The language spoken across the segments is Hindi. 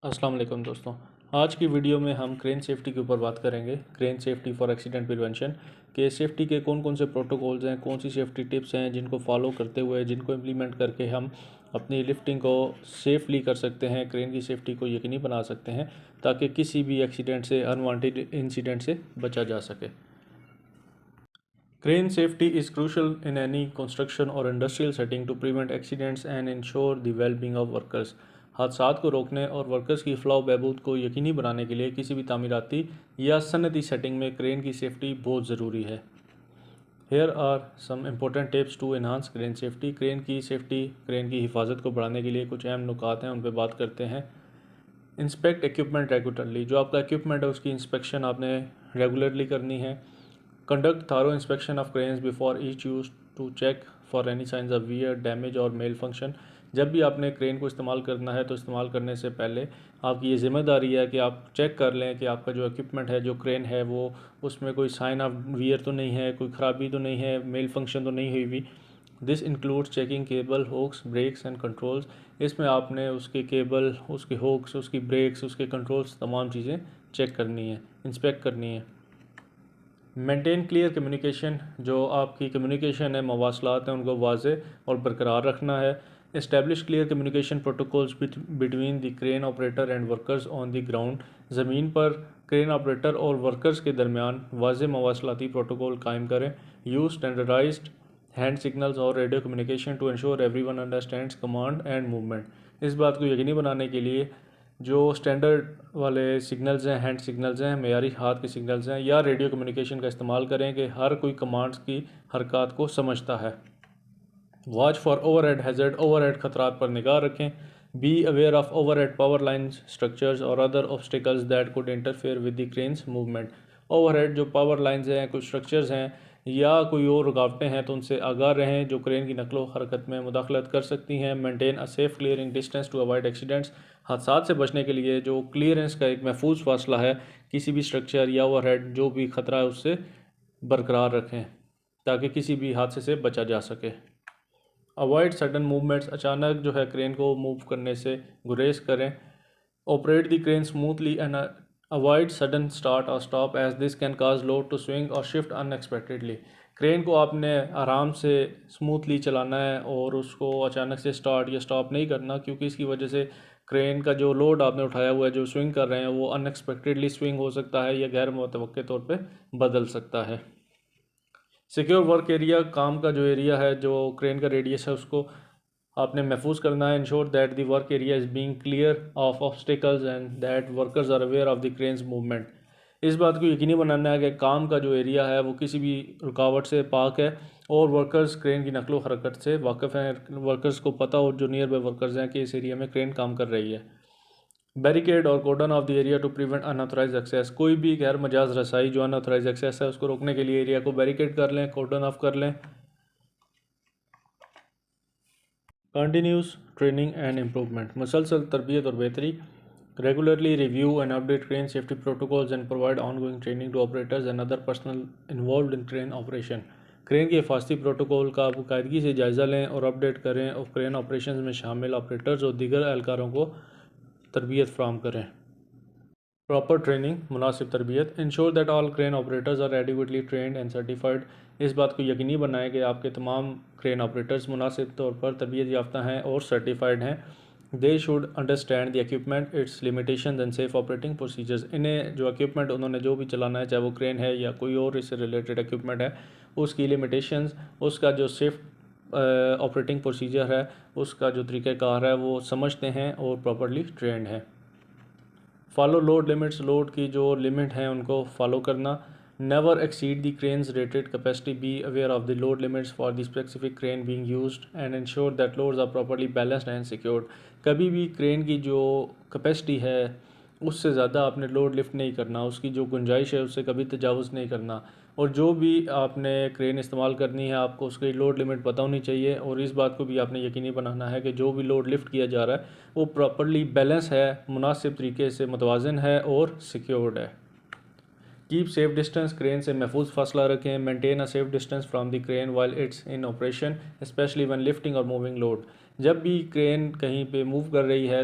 अस्सलाम वालेकुम दोस्तों। आज की वीडियो में हम क्रेन सेफ्टी के ऊपर बात करेंगे। Crane safety for accident prevention के सेफ्टी के कौन कौन से प्रोटोकॉल्स हैं, कौन सी सेफ्टी टिप्स हैं जिनको फॉलो करते हुए, जिनको इम्प्लीमेंट करके हम अपनी लिफ्टिंग को सेफली कर सकते हैं, क्रेन की सेफ्टी को यकीनी बना सकते हैं ताकि किसी भी एक्सीडेंट से, अनवांटेड इंसिडेंट से बचा जा सके। Crane safety is crucial in any construction or industrial setting to prevent accidents and ensure the well-being of workers. हादसात को रोकने और वर्कर्स की फलाह बहबूद को यकीनी बनाने के लिए किसी भी तामीराती या सनती सेटिंग में क्रेन की सेफ्टी बहुत ज़रूरी है। Here are some important tips to enhance crane safety. Crane की सेफ्टी, क्रेन की हिफाजत को बढ़ाने के लिए कुछ अहम नुकात हैं, उन पर बात करते हैं। इंस्पेक्ट इक्विपमेंट रेगुलरली, जो आपका इक्विपमेंट है उसकी इंस्पेक्शन आपने रेगुलरली करनी है। Conduct thorough inspection of cranes before each use to check for any signs of wear, damage और malfunction. जब भी आपने क्रेन को इस्तेमाल करना है तो इस्तेमाल करने से पहले आपकी ये ज़िम्मेदारी है कि आप चेक कर लें कि आपका जो इक्विपमेंट है, जो क्रेन है, वो उसमें कोई साइन ऑफ वियर तो नहीं है, कोई ख़राबी तो नहीं है, मेल फंक्शन तो नहीं हुई हुई। This includes checking cable, hooks, brakes and controls. इसमें आपने उसके केबल, उसके हुक्स, उसकी ब्रेक्स, उसके कंट्रोल्स, तमाम चीज़ें चेक करनी है, इंस्पेक्ट करनी है। मेंटेन क्लियर कम्युनिकेशन, जो आपकी कम्युनिकेशन है, मवासलात हैं, उनको वाज़े और बरकरार रखना है। Establish clear communication protocols between the crane operator and workers on the ground. ज़मीन पर क्रेन ऑपरेटर और वर्कर्स के दरमियान वाज़े मवासलाती प्रोटोकॉल कायम करें। यूज़ स्टैंडर्डाइज्ड हैंड सिग्नल्स और radio communication to ensure everyone understands command and movement. इस बात को यकीनी बनाने के लिए जो स्टैंडर्ड वाले सिग्नल्स हैं, हैंड सिग्नल्स हैं, मेयारी हाथ के सिग्नल्स हैं, या रेडियो कम्युनिकेशन का इस्तेमाल करें कि हर कोई कमांड्स की हरकत को समझता है। Watch for overhead hazard, overhead खतरात पर निगाह रखें। Be aware of overhead power lines, structures और other obstacles that could interfere with the crane's movement. Overhead जो पावर लाइन्स हैं, कुछ स्ट्रक्चर्स हैं या कोई और रुकावटें हैं तो उनसे आगाह रहें जो क्रेन की नकलो हरकत में मुदाखलत कर सकती हैं। Maintain a safe clearing distance to avoid accidents. हादसात से बचने के लिए जो क्लियरेंस का एक महफूज फासला है, किसी भी स्ट्रक्चर या ओवरहेड जो भी ख़तरा है उससे बरकरार रखें ताकि किसी भी हादसे से बचा जा सके। अवॉइड सडन मूवमेंट्स, अचानक जो है क्रेन को मूव करने से गुरेज करें। Operate the crane smoothly and avoid sudden start और stop as this can cause load to swing और शिफ्ट अनएक्सपेक्टेडली। क्रेन को आपने आराम से स्मूथली चलाना है और उसको अचानक से स्टार्ट या स्टॉप नहीं करना, क्योंकि इसकी वजह से क्रेन का जो लोड आपने उठाया हुआ है, जो स्विंग कर रहे हैं, वो अनएक्सपेक्टेडली स्विंग हो सकता है या गैर मुतवक्के तौर पे बदल सकता है। सिक्योर वर्क एरिया, काम का जो एरिया है, जो क्रेन का रेडियस है, उसको आपने महफूज करना है। Ensure that the work area is being clear of obstacles and that workers are aware of the crane's movement. इस बात को यकीनी बनाना है कि काम का जो एरिया है वो किसी भी रुकावट से पाक है और वर्कर्स क्रेन की नकलो हरकत से वाकिफ़ हैं। वर्कर्स को पता हो, जो नियर बाई वर्कर्स हैं, कि इस एरिया में क्रेन काम कर रही है। बैरिकेड और cordon off the area to prevent unauthorise access. कोई भी गैर मजाज रसाई जो अनऑथराइज एक्सेस है उसको रोकने के लिए एरिया को बैरिकेड कर लें, कोर्डन ऑफ कर लें। कंटिन्यूस ट्रेनिंग एंड इम्प्रूवमेंट, मुसलसल तरबियत और बेहतरी। Regularly review and update crane safety protocols and provide ongoing training to operators and other personnel involve in crane operation. Crane के हिफाजती प्रोटोकॉल का बाकायदगी से जायज़ा लें और अपडेट करें और क्रेन ऑपरेशन में शामिल ऑपरेटर्स और दीगर एहलकारों को तरबियत फ़राहम करें। प्रॉपर ट्रेनिंग, मुनासिब तरबियत। Ensure that all crane operators are adequately trained and certified. इस बात को यकीनी बनाएं कि आपके तमाम क्रेन ऑपरेटर्स मुनासिब तौर पर तरबियत याफ्ता हैं और सर्टिफाइड हैं। They should understand the equipment, it's limitation and safe operating procedures. इन्हें जो इक्विपमेंट उन्होंने जो भी चलाना है, चाहे वो क्रेन है या कोई और इससे रिलेटेड इक्विपमेंट है, उसकी लिमिटेशंस, उसका जो सेफ ऑपरेटिंग प्रोसीजर है, उसका जो तरीक़ाकार है, वो समझते हैं और प्रॉपरली ट्रेंड हैं। फॉलो लोड लिमिट्स, लोड की जो लिमिट हैं उनको फॉलो करना। Never exceed the crane's rated capacity, be aware of the load limits for the specific crane being used and ensure that loads are properly balanced and secured. कभी भी क्रेन की जो कैपेसिटी है उससे ज़्यादा आपने लोड लिफ्ट नहीं करना, उसकी जो गुंजाइश है उससे कभी तजावुज़ नहीं करना। और जो भी आपने क्रेन इस्तेमाल करनी है, आपको उसकी लोड लिमिट पता होनी चाहिए और इस बात को भी आपने यकीनी बनाना है कि जो भी लोड लिफ्ट किया जा रहा है वो प्रॉपर्ली बैलेंस है, मुनासिब तरीके से मुतवाज़न है और सिक्योर्ड है। कीप सेफ डिस्टेंस, क्रेन से महफूज फासला रखें। Maintain a safe distance from the crane while it's in operation, specially one lifting और मूविंग लोड। जब भी क्रेन कहीं पे मूव कर रही है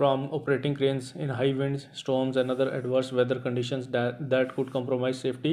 from operating cranes in high winds, storms and other adverse weather conditions that could compromise safety۔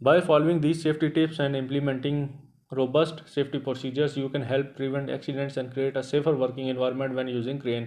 By following these safety tips and implementing robust safety procedures, you can help prevent accidents and create a safer working environment when using crane۔